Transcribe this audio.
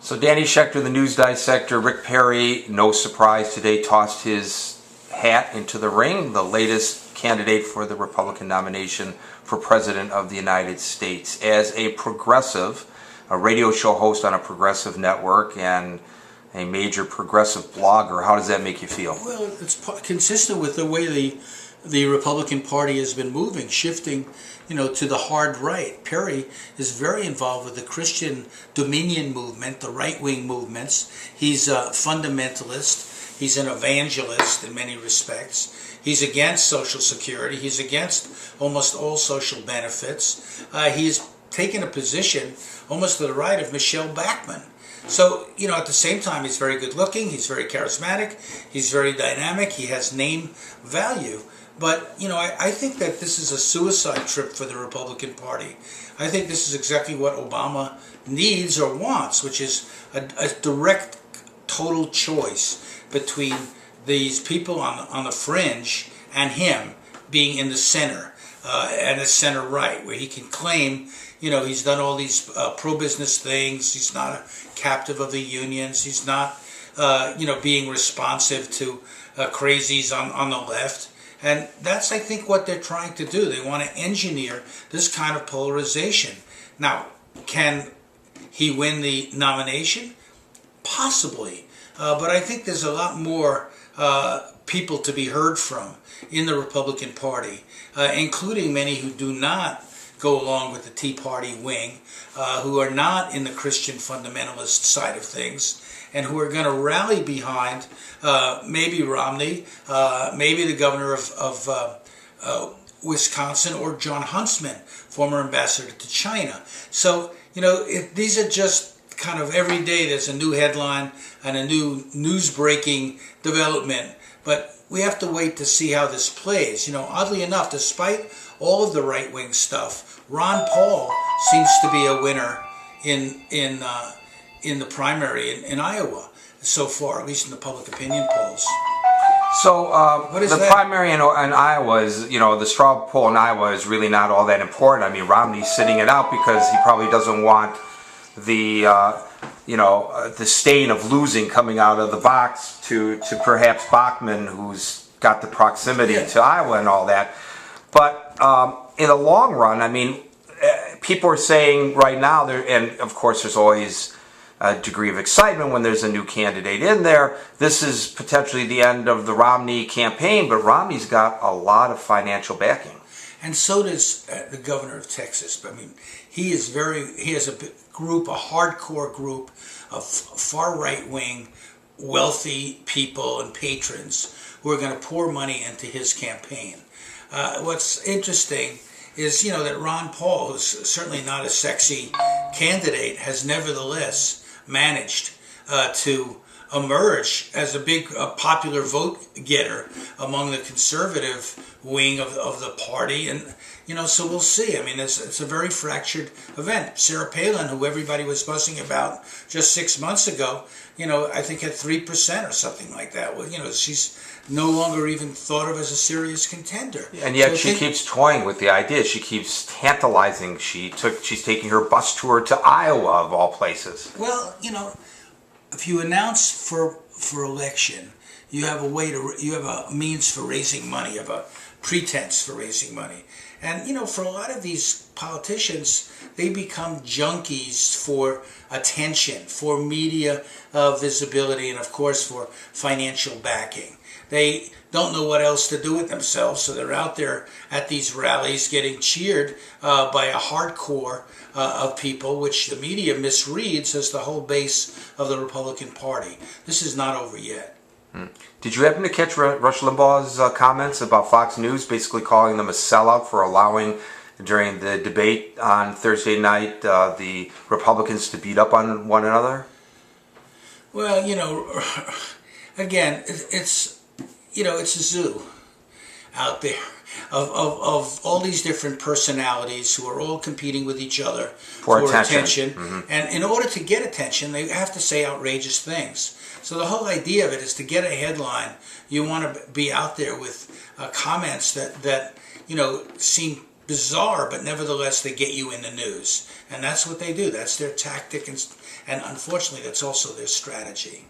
So Danny Schechter, the news dissector, Rick Perry, no surprise today, tossed his hat into the ring, the latest candidate for the Republican nomination for President of the United States. As a progressive, a radio show host on a progressive network, and a major progressive blogger, how does that make you feel? Well, it's consistent with the way the Republican Party has been moving, shifting, to the hard right. Perry is very involved with the Christian Dominion movement, the right-wing movements. He's a fundamentalist. He's an evangelist in many respects. He's against Social Security. He's against almost all social benefits. He's taken a position almost to the right of Michelle Bachmann. So, at the same time, he's very good looking, he's very charismatic, he's very dynamic, he has name value. But, I think that this is a suicide trip for the Republican Party. I think this is exactly what Obama needs or wants, which is a direct, total choice between these people on the fringe and him being in the center, and the center right, where he can claim, he's done all these pro-business things, he's not a captive of the unions, he's not, being responsive to crazies on the left. And that's, I think, what they're trying to do. They want to engineer this kind of polarization. Now, can he win the nomination? Possibly. But I think there's a lot more people to be heard from in the Republican Party, including many who do not go along with the Tea Party wing, who are not in the Christian fundamentalist side of things, and who are going to rally behind maybe Romney, maybe the governor of Wisconsin, or John Huntsman, former ambassador to China. So, these are just kind of every day there's a new headline and a new news-breaking development, but we have to wait to see how this plays. Oddly enough, despite all of the right-wing stuff, Ron Paul seems to be a winner in the primary in Iowa so far, at least in the public opinion polls. So the primary in Iowa is, the straw poll in Iowa is really not all that important. I mean, Romney's sitting it out because he probably doesn't want the stain of losing coming out of the box to perhaps Bachmann, who's got the proximity to Iowa and all that. But in the long run, I mean, people are saying right now, and of course there's always a degree of excitement when there's a new candidate in there. This is potentially the end of the Romney campaign, but Romney's got a lot of financial backing. And so does the governor of Texas. I mean, he has a hardcore group of far right-wing, wealthy people and patrons who are going to pour money into his campaign. What's interesting is, that Ron Paul, who's certainly not a sexy candidate, has nevertheless managed to emerge as a big popular vote getter among the conservative wing of the party. And, so we'll see. I mean, it's a very fractured event. Sarah Palin, who everybody was buzzing about just 6 months ago, I think had 3% or something like that. Well, she's no longer even thought of as a serious contender. And yet she keeps toying with the idea. She keeps tantalizing. She's taking her bus tour to Iowa, of all places. Well, if you announce for election, you have a means for raising money, you have a pretense for raising money. And, for a lot of these politicians, they become junkies for attention, for media visibility, and of course for financial backing. They don't know what else to do with themselves, so they're out there at these rallies getting cheered by a hardcore of people, which the media misreads as the whole base of the Republican Party. This is not over yet. Did you happen to catch Rush Limbaugh's comments about Fox News, basically calling them a sellout for allowing, during the debate on Thursday night, the Republicans to beat up on one another? Well, again, it's a zoo out there of all these different personalities who are all competing with each other for attention. Mm-hmm. And in order to get attention, they have to say outrageous things. So the whole idea of it is to get a headline. You want to be out there with comments that seem bizarre, but nevertheless they get you in the news. And that's what they do. That's their tactic, and unfortunately that's also their strategy.